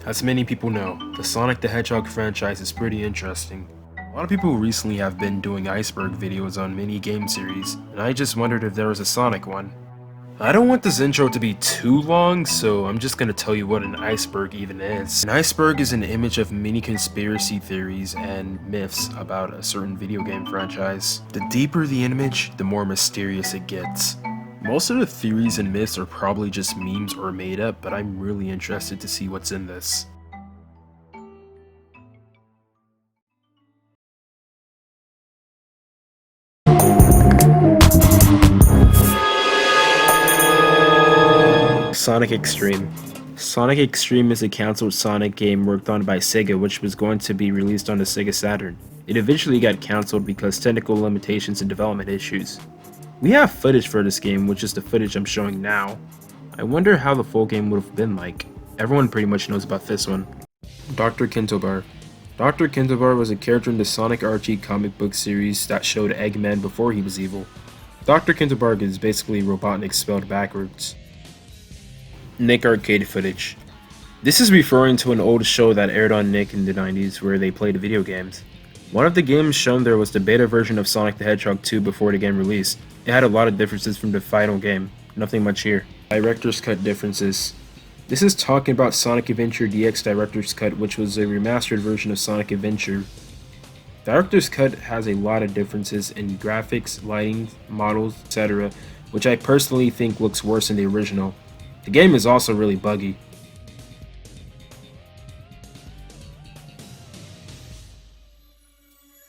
As many people know, the Sonic the Hedgehog franchise is pretty interesting. A lot of people recently have been doing Iceberg videos on mini game series, and I just wondered if there was a Sonic one. I don't want this intro to be too long, so I'm just gonna tell you what an iceberg even is. An iceberg is an image of many conspiracy theories and myths about a certain video game franchise. The deeper the image, the more mysterious it gets. Most of the theories and myths are probably just memes or made up, but I'm really interested to see what's in this. Sonic Extreme. Sonic Extreme is a cancelled Sonic game worked on by Sega, which was going to be released on the Sega Saturn. It eventually got cancelled because technical limitations and development issues. We have footage for this game, which is the footage I'm showing now. I wonder how the full game would have been like. Everyone pretty much knows about this one. Dr. Kintobar. Dr. Kintobar was a character in the Sonic Archie comic book series that showed Eggman before he was evil. Dr. Kintobar is basically Robotnik spelled backwards. Nick arcade footage. This is referring to an old show that aired on Nick in the 90s where they played video games. One of the games shown there was the beta version of Sonic the Hedgehog 2 before the game released. It had a lot of differences from the final game, nothing much here. Director's Cut differences. This is talking about Sonic Adventure DX Director's Cut, which was a remastered version of Sonic Adventure. Director's Cut has a lot of differences in graphics, lighting, models, etc., which I personally think looks worse than the original. The game is also really buggy.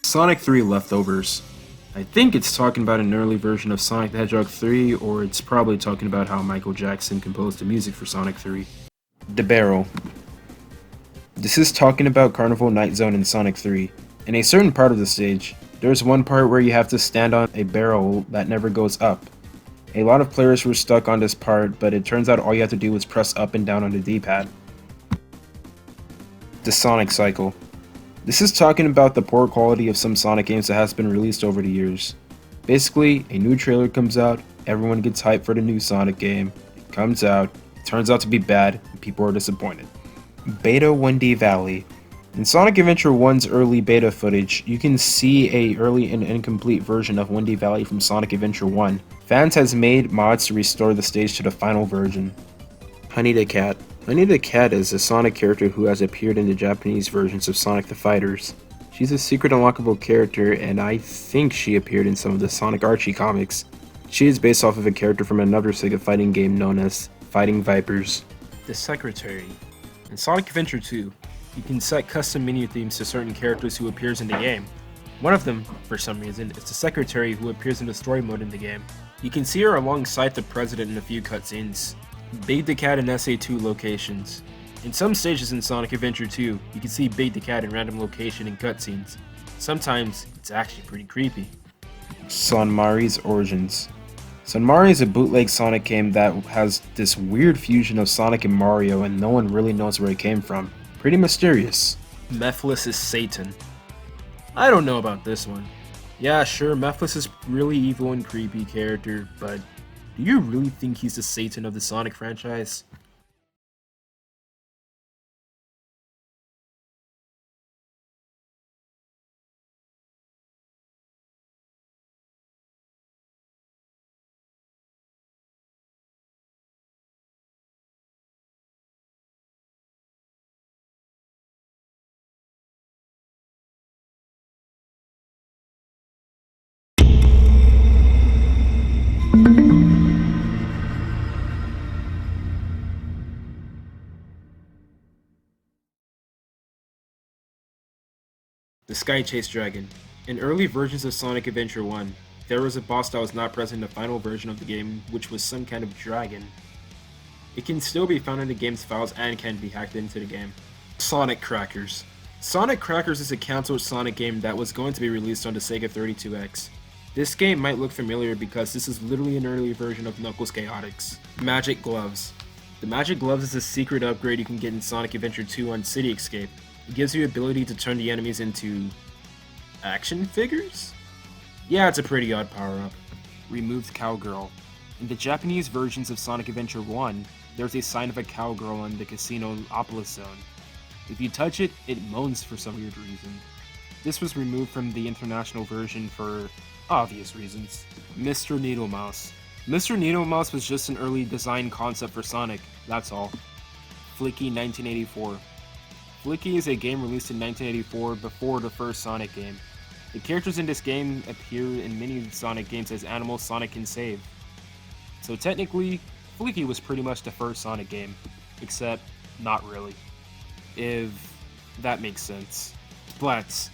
Sonic 3 Leftovers. I think it's talking about an early version of Sonic the Hedgehog 3, or it's probably talking about how Michael Jackson composed the music for Sonic 3. The Barrel. This is talking about Carnival Night Zone in Sonic 3. In a certain part of the stage, there's one part where you have to stand on a barrel that never goes up. A lot of players were stuck on this part, but it turns out all you have to do is press up and down on the D-pad. The Sonic Cycle. This is talking about the poor quality of some Sonic games that has been released over the years. Basically, a new trailer comes out, everyone gets hyped for the new Sonic game, it comes out, it turns out to be bad, and people are disappointed. Beta Wendy Valley. In Sonic Adventure 1's early beta footage, you can see a early and incomplete version of Wendy Valley from Sonic Adventure 1. Fans has made mods to restore the stage to the final version. Honey the Cat. Honey the Cat is a Sonic character who has appeared in the Japanese versions of Sonic the Fighters. She's a secret unlockable character, and I think she appeared in some of the Sonic Archie comics. She is based off of a character from another Sega fighting game known as Fighting Vipers. The Secretary. In Sonic Adventure 2, you can set custom menu themes to certain characters who appears in the game. One of them, for some reason, is the Secretary who appears in the story mode in the game. You can see her alongside the President in a few cutscenes. Big the Cat in SA2 locations. In some stages in Sonic Adventure 2, you can see Big the Cat in random location in cutscenes. Sometimes, it's actually pretty creepy. Sonmari's Origins. Sonmari is a bootleg Sonic game that has this weird fusion of Sonic and Mario, and no one really knows where it came from. Pretty mysterious. Mephiles is Satan. I don't know about this one. Yeah, sure, Mephiles is really evil and creepy character, but do you really think he's the Satan of the Sonic franchise? The Sky Chase Dragon. In early versions of Sonic Adventure 1, there was a boss that was not present in the final version of the game, which was some kind of dragon. It can still be found in the game's files and can be hacked into the game. Sonic Crackers. Sonic Crackers is a cancelled Sonic game that was going to be released on the Sega 32X. This game might look familiar because this is literally an early version of Knuckles Chaotix. Magic Gloves. The Magic Gloves is a secret upgrade you can get in Sonic Adventure 2 on City Escape. It gives you the ability to turn the enemies into action figures? Yeah, it's a pretty odd power-up. Removed Cowgirl. In the Japanese versions of Sonic Adventure 1, there's a sign of a cowgirl in the Casino Opolis Zone. If you touch it, it moans for some weird reason. This was removed from the international version for obvious reasons. Mr. Needlemouse. Mr. Needlemouse was just an early design concept for Sonic, that's all. Flicky 1984. Flicky is a game released in 1984 before the first Sonic game. The characters in this game appear in many Sonic games as animals Sonic can save. So technically, Flicky was pretty much the first Sonic game, except not really. If that makes sense. Splats.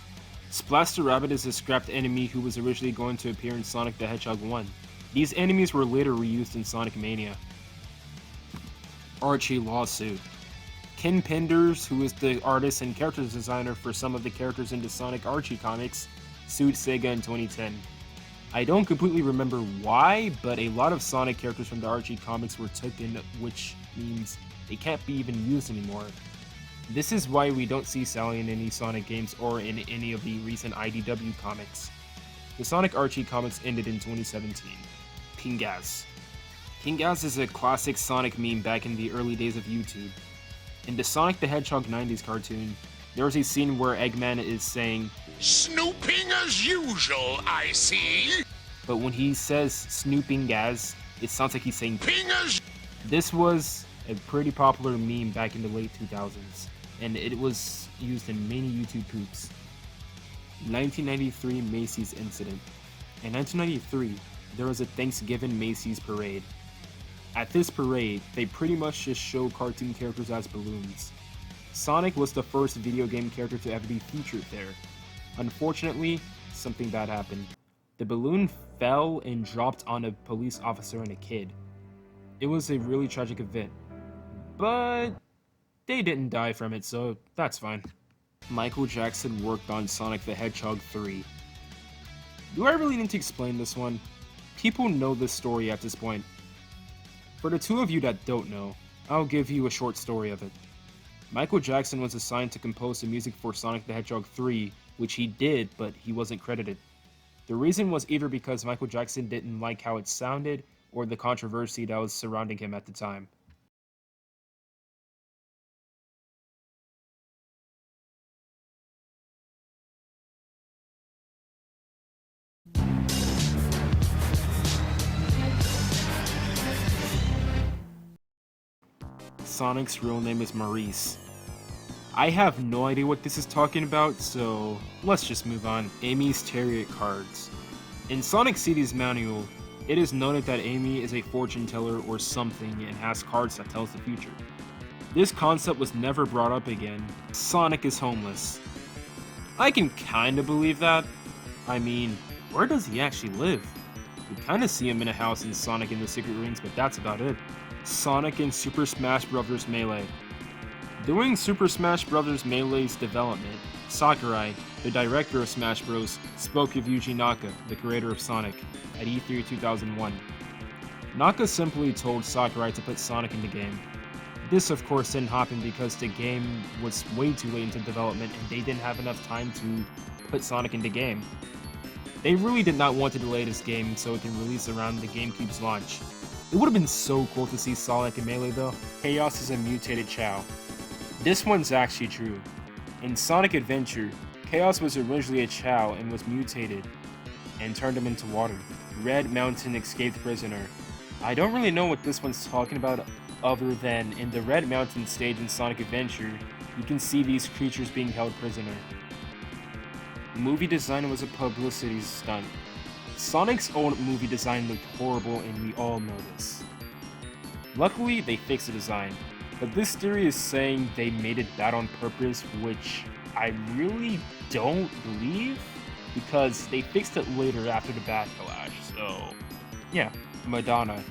Splats the Rabbit is a scrapped enemy who was originally going to appear in Sonic the Hedgehog 1. These enemies were later reused in Sonic Mania. Archie Lawsuit. Ken Penders, who is the artist and character designer for some of the characters in the Sonic Archie comics, sued Sega in 2010. I don't completely remember why, but a lot of Sonic characters from the Archie comics were taken, which means they can't be even used anymore. This is why we don't see Sally in any Sonic games or in any of the recent IDW comics. The Sonic Archie comics ended in 2017. Pingaz. Pingaz is a classic Sonic meme back in the early days of YouTube. In the Sonic the Hedgehog 90s cartoon, there was a scene where Eggman is saying, "Snooping as usual, I see." But when he says snooping as, it sounds like he's saying Pingers. This was a pretty popular meme back in the late 2000s, and it was used in many YouTube poops. 1993 Macy's incident. In 1993, there was a Thanksgiving Macy's parade. At this parade, they pretty much just show cartoon characters as balloons. Sonic was the first video game character to ever be featured there. Unfortunately, something bad happened. The balloon fell and dropped on a police officer and a kid. It was a really tragic event, but they didn't die from it, so that's fine. Michael Jackson worked on Sonic the Hedgehog 3. Do I really need to explain this one? People know this story at this point. For the two of you that don't know, I'll give you a short story of it. Michael Jackson was assigned to compose the music for Sonic the Hedgehog 3, which he did, but he wasn't credited. The reason was either because Michael Jackson didn't like how it sounded, or the controversy that was surrounding him at the time. Sonic's real name is Maurice. I have no idea what this is talking about, so let's just move on. Amy's Tarot cards. In Sonic CD's manual, it is noted that Amy is a fortune teller or something and has cards that tells the future. This concept was never brought up again. Sonic is homeless. I can kinda believe that. I mean, where does he actually live? We kinda see him in a house in Sonic and the Secret Rings, but that's about it. Sonic in Super Smash Bros. Melee. During Super Smash Bros. Melee's development, Sakurai, the director of Smash Bros., spoke of Yuji Naka, the creator of Sonic, at E3 2001. Naka simply told Sakurai to put Sonic in the game. This of course didn't happen because the game was way too late into development and they didn't have enough time to put Sonic in the game. They really did not want to delay this game so it can release around the GameCube's launch. It would have been so cool to see Sonic in Melee though. Chaos is a mutated Chao. This one's actually true. In Sonic Adventure, Chaos was originally a Chao and was mutated and turned him into water. Red Mountain escaped prisoner. I don't really know what this one's talking about other than in the Red Mountain stage in Sonic Adventure, you can see these creatures being held prisoner. Movie design was a publicity stunt. Sonic's old movie design looked horrible and we all know this. Luckily, they fixed the design, but this theory is saying they made it bad on purpose, which I really don't believe, because they fixed it later after the backlash, so yeah. Madonna.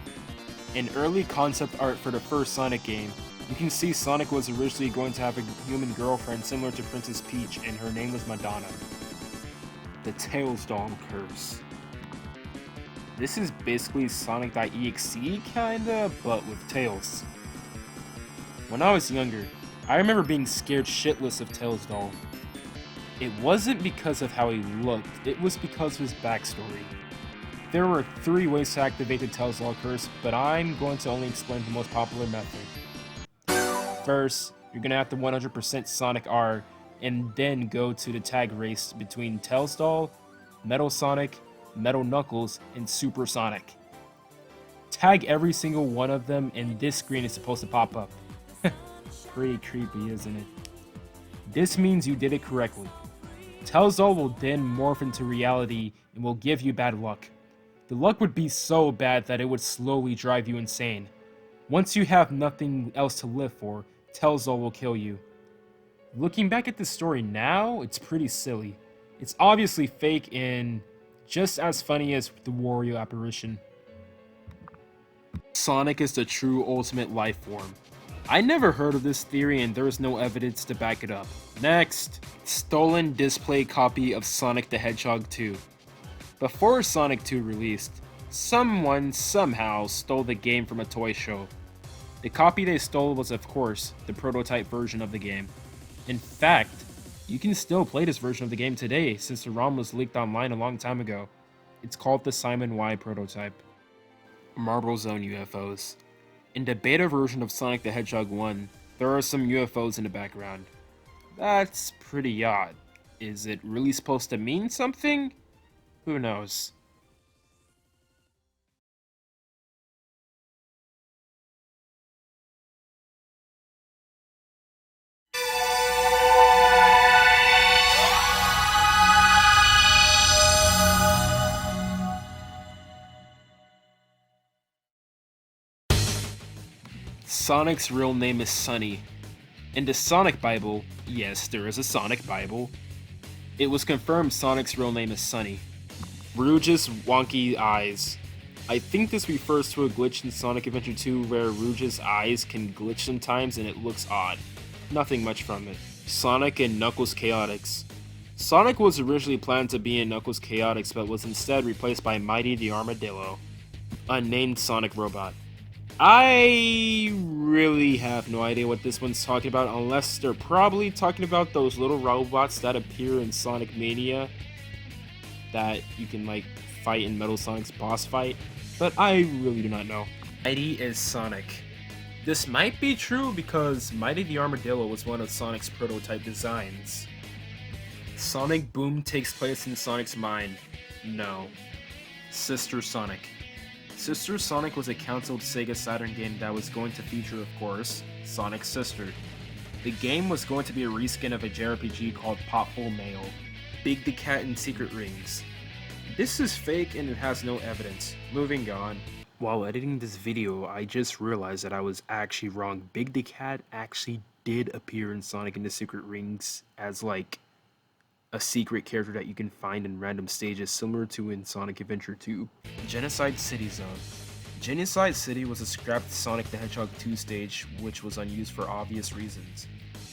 In early concept art for the first Sonic game, you can see Sonic was originally going to have a human girlfriend similar to Princess Peach, and her name was Madonna. The Tails doll curse. This is basically Sonic.exe kinda, but with Tails. When I was younger, I remember being scared shitless of Tails doll. It wasn't because of how he looked, it was because of his backstory. There were 3 ways to activate the Tails doll curse, but I'm going to only explain the most popular method. First, you're gonna have to 100% Sonic R and then go to the tag race between Tails Doll, Metal Sonic, Metal Knuckles, and Super Sonic. Tag every single one of them and this screen is supposed to pop up. Pretty creepy, isn't it? This means you did it correctly. Tails Doll will then morph into reality and will give you bad luck. The luck would be so bad that it would slowly drive you insane. Once you have nothing else to live for, Tails Doll will kill you. Looking back at this story now, it's pretty silly. It's obviously fake and just as funny as the Wario apparition. Sonic is the true ultimate life form. I never heard of this theory and there is no evidence to back it up. Next, stolen display copy of Sonic the Hedgehog 2. Before Sonic 2 released, someone somehow stole the game from a toy show. The copy they stole was, of course, the prototype version of the game. In fact, you can still play this version of the game today since the ROM was leaked online a long time ago. It's called the Simon Y prototype. Marble Zone UFOs. In the beta version of Sonic the Hedgehog 1, there are some UFOs in the background. That's pretty odd. Is it really supposed to mean something? Who knows? Sonic's real name is Sunny. In the Sonic Bible, yes, there is a Sonic Bible, it was confirmed Sonic's real name is Sunny. Rouge's wonky eyes. I think this refers to a glitch in Sonic Adventure 2 where Rouge's eyes can glitch sometimes and it looks odd. Nothing much from it. Sonic and Knuckles Chaotix. Sonic was originally planned to be in Knuckles Chaotix but was instead replaced by Mighty the Armadillo, a named Sonic robot. I really have no idea what this one's talking about unless they're probably talking about those little robots that appear in Sonic Mania that you can like fight in Metal Sonic's boss fight, but I really do not know. Mighty is Sonic. This might be true because Mighty the Armadillo was one of Sonic's prototype designs. Sonic Boom takes place in Sonic's mind. No. Sister Sonic. Sister Sonic was a cancelled Sega Saturn game that was going to feature, of course, Sonic's sister. The game was going to be a reskin of a JRPG called Potful Mail, Big the Cat and Secret Rings. This is fake and it has no evidence. Moving on. While editing this video, I just realized that I was actually wrong. Big the Cat actually did appear in Sonic and the Secret Rings as like a secret character that you can find in random stages similar to in Sonic Adventure 2. Genocide City Zone. Genocide City was a scrapped Sonic the Hedgehog 2 stage which was unused for obvious reasons.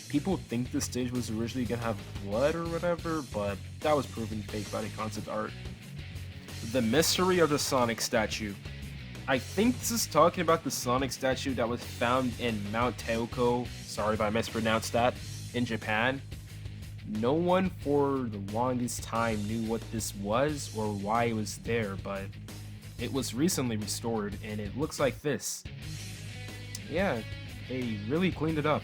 People think this stage was originally gonna have blood or whatever, but that was proven fake by the concept art. The Mystery of the Sonic Statue. I think this is talking about the Sonic statue that was found in Mount Teoko, sorry if I mispronounced that, in Japan. No one for the longest time knew what this was or why it was there, but it was recently restored and it looks like this. Yeah, they really cleaned it up.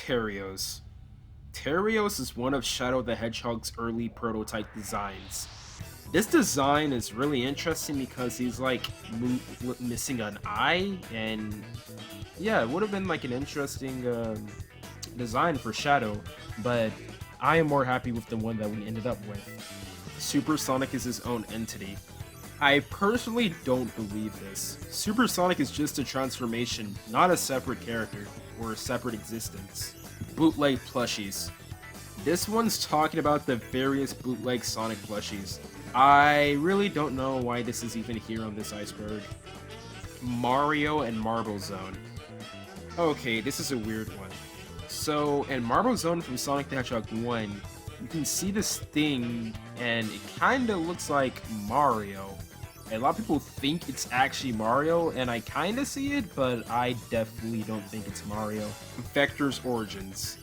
Terios. Terios is one of Shadow the Hedgehog's early prototype designs. This design is really interesting because he's like missing an eye, and yeah, it would have been like an interesting design for Shadow, but I am more happy with the one that we ended up with. Super Sonic is his own entity. I personally don't believe this. Super Sonic is just a transformation, not a separate character, or a separate existence. Bootleg plushies. This one's talking about the various bootleg Sonic plushies. I really don't know why this is even here on this iceberg. Mario and Marble Zone. Okay, this is a weird one. So, in Marble Zone from Sonic the Hedgehog 1, you can see this thing, and it kinda looks like Mario. A lot of people think it's actually Mario, and I kinda see it, but I definitely don't think it's Mario. Vector's Origins.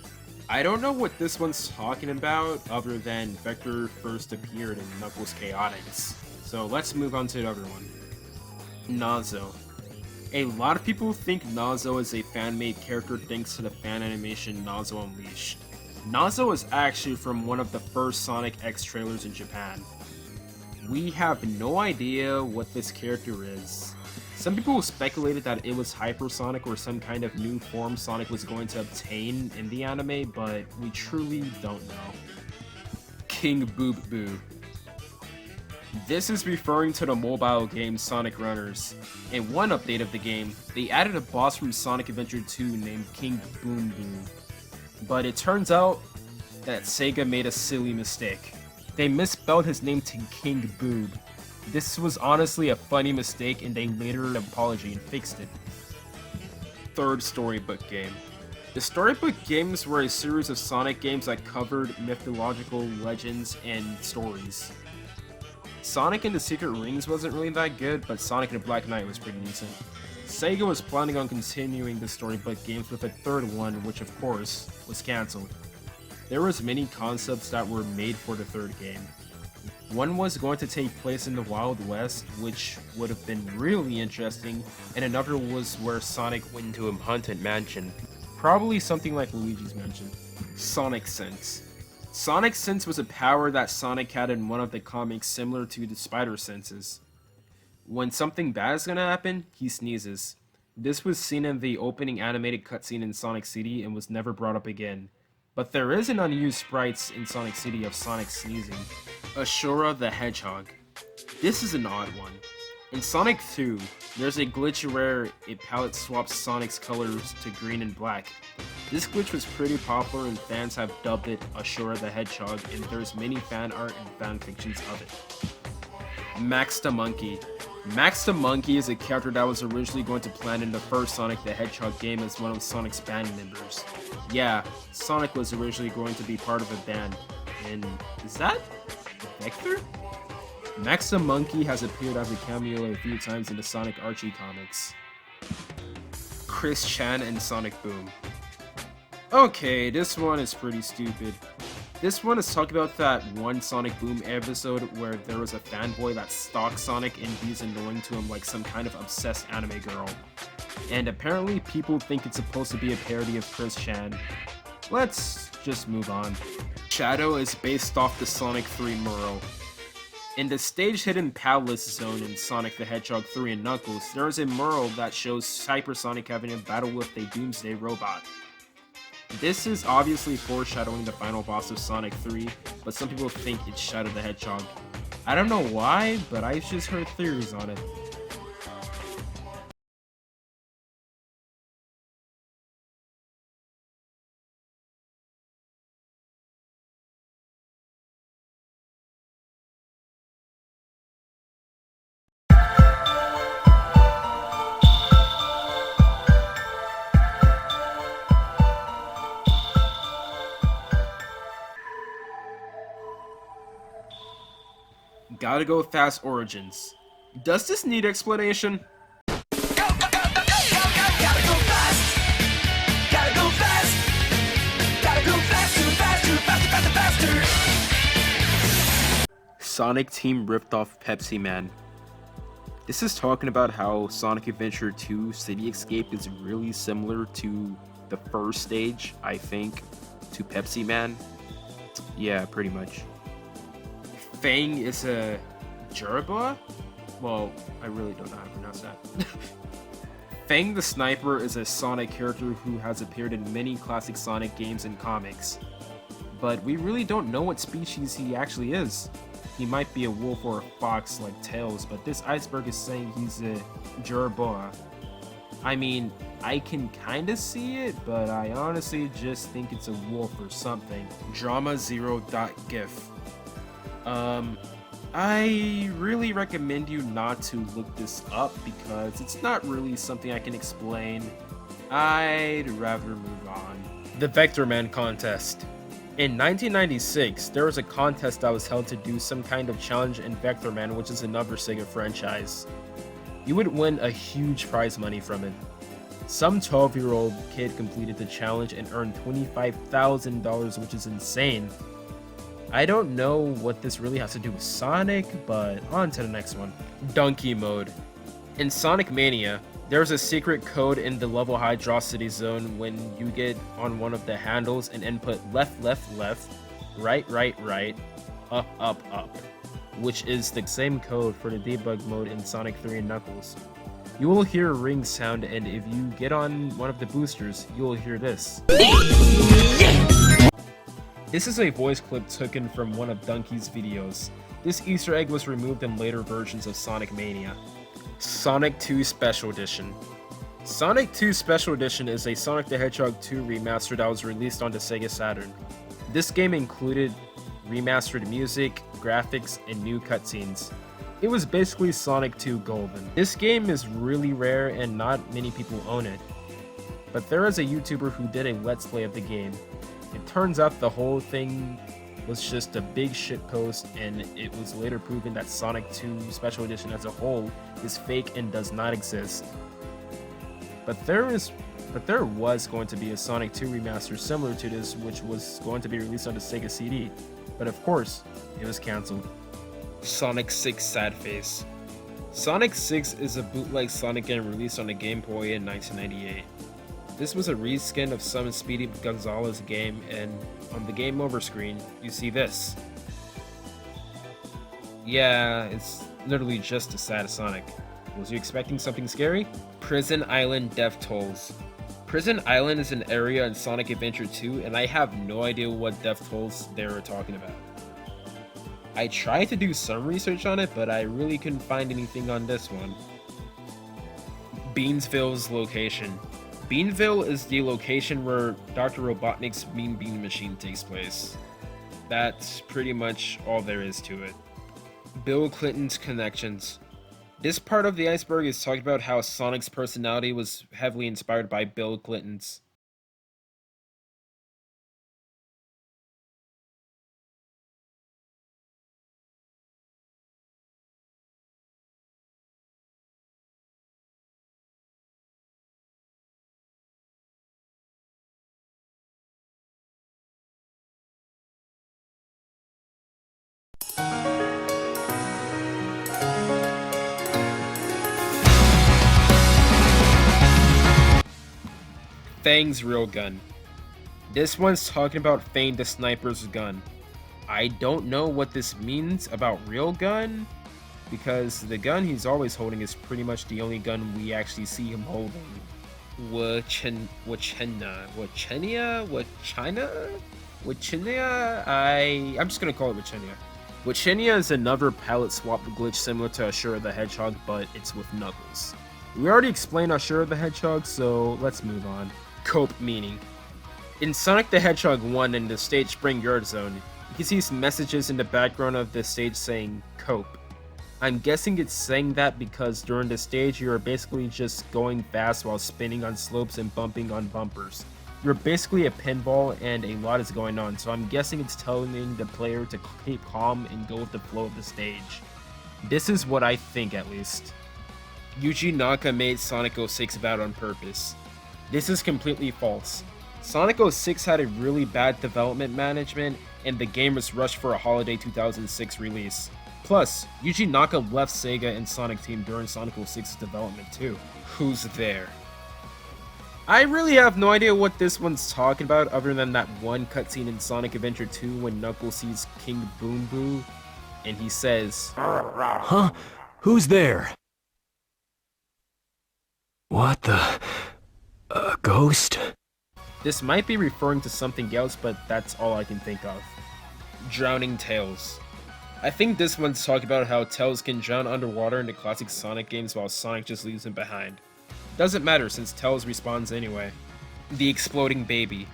I don't know what this one's talking about, other than Vector first appeared in Knuckles Chaotix. So let's move on to the other one. Nazo. A lot of people think Nazo is a fan-made character thanks to the fan animation Nazo Unleashed. Nazo is actually from one of the first Sonic X trailers in Japan. We have no idea what this character is. Some people speculated that it was Hypersonic or some kind of new form Sonic was going to obtain in the anime, but we truly don't know. King Boob Boo. This is referring to the mobile game Sonic Runners. In one update of the game, they added a boss from Sonic Adventure 2 named King Boom Boom. But it turns out that Sega made a silly mistake. They misspelled his name to King Boob. This was honestly a funny mistake and they later apologized and fixed it. Third storybook game. The storybook games were a series of Sonic games that covered mythological legends and stories. Sonic and the Secret Rings wasn't really that good, but Sonic and the Black Knight was pretty decent. Sega was planning on continuing the storybook games with a third one, which of course, was cancelled. There was many concepts that were made for the third game. One was going to take place in the Wild West, which would have been really interesting, and another was where Sonic went into a haunted mansion. Probably something like Luigi's Mansion. Sonic Sense. Sonic Sense was a power that Sonic had in one of the comics similar to the Spider Senses. When something bad is gonna happen, he sneezes. This was seen in the opening animated cutscene in Sonic City and was never brought up again. But there is an unused sprites in Sonic City of Sonic sneezing. Ashura the Hedgehog. This is an odd one. In Sonic 2, there's a glitch where a palette swaps Sonic's colors to green and black. This glitch was pretty popular and fans have dubbed it Ashura the Hedgehog, and there's many fan art and fan fictions of it. Max the Monkey. Max the Monkey is a character that was originally going to plan in the first Sonic the Hedgehog game as one of Sonic's band members. Yeah, Sonic was originally going to be part of a band. And is that Vector? Max the Monkey has appeared as a cameo a few times in the Sonic Archie comics. Chris Chan and Sonic Boom. Okay, this one is pretty stupid. This one is talking about that one Sonic Boom episode where there was a fanboy that stalks Sonic and he's annoying to him like some kind of obsessed anime girl. And apparently people think it's supposed to be a parody of Chris Chan. Let's just move on. Shadow is based off the Sonic 3 Muro. In the stage-hidden Palace Zone in Sonic the Hedgehog 3 and Knuckles, there is a mural that shows Hypersonic having a battle with a Doomsday robot. This is obviously foreshadowing the final boss of Sonic 3, but some people think it's Shadow the Hedgehog. I don't know why, but I've just heard theories on it. Gotta Go Fast Origins. Does this need explanation? Sonic Team ripped off Pepsi Man. This is talking about how Sonic Adventure 2 City Escape is really similar to the first stage, I think, to Pepsi Man. Yeah, pretty much. Fang is a Jerboa? Well, I really don't know how to pronounce that. Fang the Sniper is a Sonic character who has appeared in many classic Sonic games and comics. But we really don't know what species he actually is. He might be a wolf or a fox like Tails, but this iceberg is saying he's a Jerboa. I mean, I can kinda see it, but I honestly just think it's a wolf or something. Drama0.gif. I really recommend you not to look this up because it's not really something I can explain. I'd rather move on. The Vector Man contest. In 1996, there was a contest that was held to do some kind of challenge in Vector Man, which is another Sega franchise. You would win a huge prize money from it. Some 12-year-old kid completed the challenge and earned $25,000, which is insane. I don't know what this really has to do with Sonic, but on to the next one. Donkey mode. In Sonic Mania, there's a secret code in the level hydrocity zone when you get on one of the handles and input left, left, left, right, right, right, up, up, up, which is the same code for the debug mode in Sonic 3 and Knuckles. You will hear a ring sound, and if you get on one of the boosters, you will hear this. This is a voice clip taken from one of Donkey's videos. This Easter egg was removed in later versions of Sonic Mania. Sonic 2 Special Edition. Sonic 2 Special Edition is a Sonic the Hedgehog 2 remaster that was released on the Sega Saturn. This game included remastered music, graphics, and new cutscenes. It was basically Sonic 2 Golden. This game is really rare and not many people own it. But there is a YouTuber who did a let's play of the game. It turns out the whole thing was just a big shitpost, and it was later proven that Sonic 2 Special Edition as a whole is fake and does not exist. But there was going to be a Sonic 2 remaster similar to this, which was going to be released on the Sega CD. But of course, it was cancelled. Sonic 6 Sad Face. Sonic 6 is a bootleg Sonic game released on the Game Boy in 1998. This was a reskin of some Speedy Gonzales game, and on the game over screen, you see this. Yeah, it's literally just a sad Sonic. Was you expecting something scary? Prison Island Death Tolls. Prison Island is an area in Sonic Adventure 2, and I have no idea what Death Tolls they were talking about. I tried to do some research on it, but I really couldn't find anything on this one. Beansville's location. Beanville is the location where Dr. Robotnik's Mean Bean Machine takes place. That's pretty much all there is to it. Bill Clinton's connections. This part of the Iceberg is talking about how Sonic's personality was heavily inspired by Bill Clinton's. Fang's real gun. This one's talking about Fang the Sniper's gun. I don't know what this means about real gun, because the gun he's always holding is pretty much the only gun we actually see him holding. Wachenia? I'm just gonna call it Wachenia. Wachenia is another palette swap glitch similar to Ashura the Hedgehog, but it's with Knuckles. We already explained Ashura the Hedgehog, so let's move on. Cope meaning. In Sonic the Hedgehog 1 in the stage Spring Yard Zone, you can see some messages in the background of the stage saying Cope. I'm guessing it's saying that because during the stage you are basically just going fast while spinning on slopes and bumping on bumpers. You're basically a pinball and a lot is going on, so I'm guessing it's telling the player to keep calm and go with the flow of the stage. This is what I think, at least. Yuji Naka made Sonic 06 bad on purpose. This is completely false. Sonic 06 had a really bad development management, and the game was rushed for a holiday 2006 release. Plus, Yuji Naka left Sega and Sonic Team during Sonic 06's development too. Who's there? I really have no idea what this one's talking about other than that one cutscene in Sonic Adventure 2 when Knuckles sees King Boom Boo, and he says, Huh? Who's there? What the... A ghost? This might be referring to something else, but that's all I can think of. Drowning Tails. I think this one's talking about how Tails can drown underwater in the classic Sonic games while Sonic just leaves him behind. Doesn't matter since Tails respawns anyway. The exploding baby.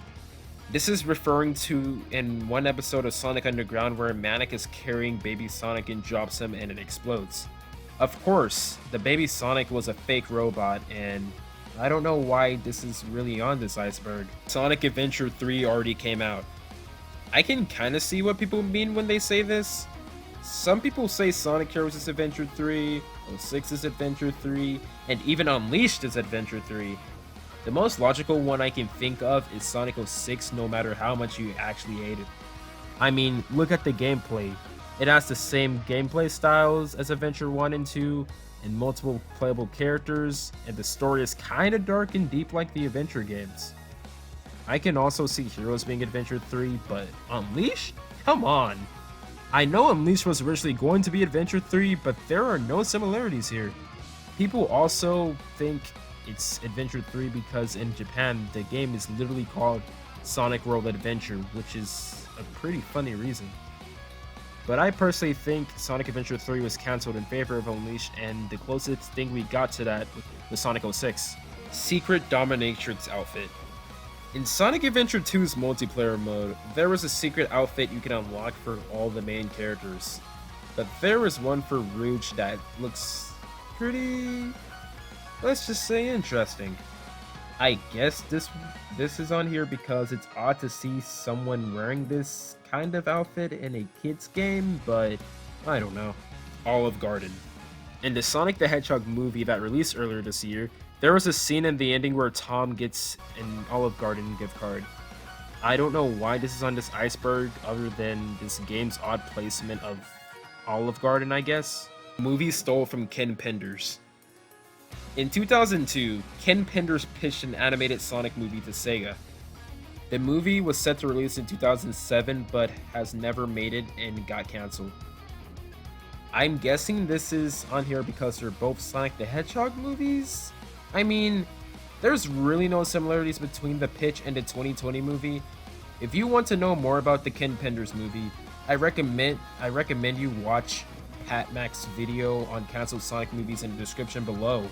This is referring to in one episode of Sonic Underground where Manic is carrying baby Sonic and drops him and it explodes. Of course, the baby Sonic was a fake robot, and I don't know why this is really on this iceberg. Sonic Adventure 3 already came out. I can kinda see what people mean when they say this. Some people say Sonic Heroes is Adventure 3, 06 is Adventure 3, and even Unleashed is Adventure 3. The most logical one I can think of is Sonic 06, no matter how much you actually hate it. I mean, look at the gameplay. It has the same gameplay styles as Adventure 1 and 2, and multiple playable characters, and the story is kinda dark and deep like the Adventure games. I can also see Heroes being Adventure 3, but Unleashed? Come on! I know Unleashed was originally going to be Adventure 3, but there are no similarities here. People also think it's Adventure 3 because in Japan, the game is literally called Sonic World Adventure, which is a pretty funny reason. But I personally think Sonic Adventure 3 was cancelled in favor of Unleashed, and the closest thing we got to that was Sonic 06. Secret Dominatrix outfit. In Sonic Adventure 2's multiplayer mode, there was a secret outfit you can unlock for all the main characters. But there was one for Rouge that looks pretty, let's just say, interesting. I guess this is on here because it's odd to see someone wearing this kind of outfit in a kid's game, but I don't know. Olive Garden. In the Sonic the Hedgehog movie that released earlier this year, there was a scene in the ending where Tom gets an Olive Garden gift card. I don't know why this is on this iceberg other than this game's odd placement of Olive Garden, I guess. The movie stole from Ken Penders. In 2002, Ken Penders pitched an animated Sonic movie to Sega. The movie was set to release in 2007 but has never made it and got cancelled. I'm guessing this is on here because they're both Sonic the Hedgehog movies? I mean, there's really no similarities between the pitch and the 2020 movie. If you want to know more about the Ken Penders movie, I recommend you watch Pat Mac's video on canceled Sonic movies in the description below.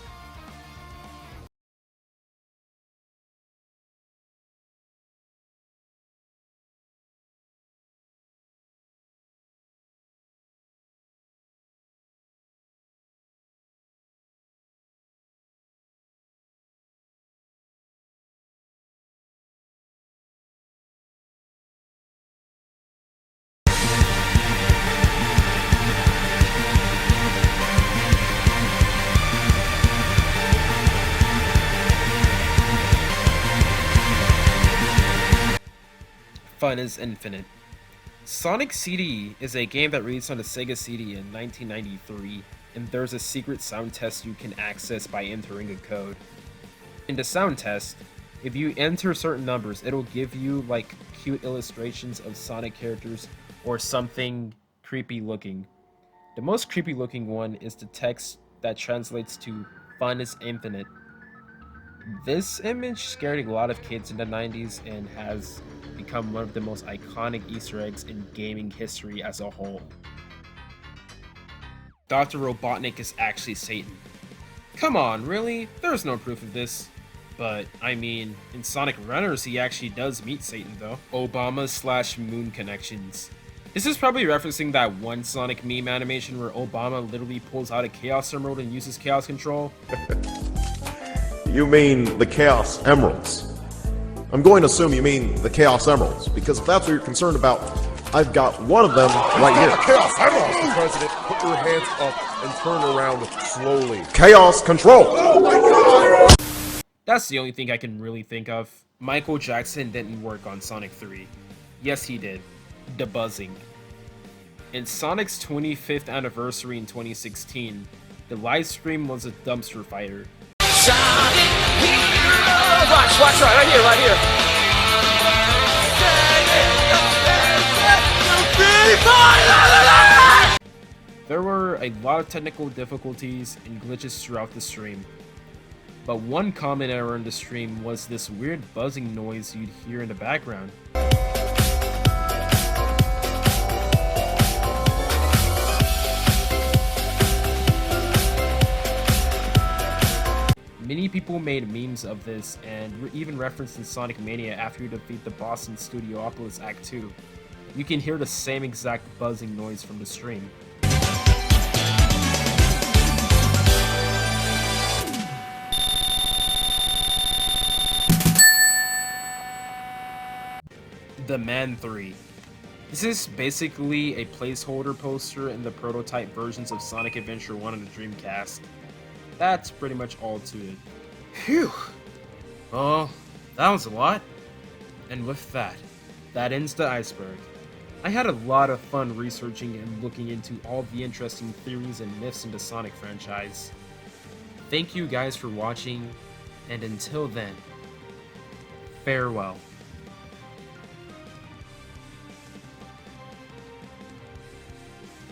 Fun is infinite. Sonic CD is a game that released on the Sega CD in 1993, and there's a secret sound test you can access by entering a code. In the sound test, if you enter certain numbers, it'll give you like cute illustrations of Sonic characters or something creepy looking. The most creepy looking one is the text that translates to "Fun is infinite." This image scared a lot of kids in the 90s and has become one of the most iconic Easter eggs in gaming history as a whole. Dr. Robotnik is actually Satan. Come on, really? There's no proof of this. But, I mean, in Sonic Runners he actually does meet Satan though. Obama/Moon connections. This is probably referencing that one Sonic meme animation where Obama literally pulls out a Chaos Emerald and uses Chaos Control. You mean the Chaos Emeralds. I'm going to assume you mean the Chaos Emeralds, because if that's what you're concerned about, I've got one of them right here. Chaos Emeralds! Mr. President, put your hands up and turn around slowly. Chaos Control! Oh my God! That's the only thing I can really think of. Michael Jackson didn't work on Sonic 3. Yes, he did. The buzzing. In Sonic's 25th anniversary in 2016, the live stream was a dumpster fire. Sonic Heroes! Watch right here. There were a lot of technical difficulties and glitches throughout the stream. But one common error in the stream was this weird buzzing noise you'd hear in the background. Many Many people made memes of this and even referenced in Sonic Mania after you defeat the boss in Studiopolis Act 2. You can hear the same exact buzzing noise from the stream. The Man 3. This is basically a placeholder poster in the prototype versions of Sonic Adventure 1 on the Dreamcast. That's pretty much all to it. Phew! Oh, that was a lot. And with that ends the Iceberg. I had a lot of fun researching and looking into all the interesting theories and myths in the Sonic franchise. Thank you guys for watching, and until then, farewell.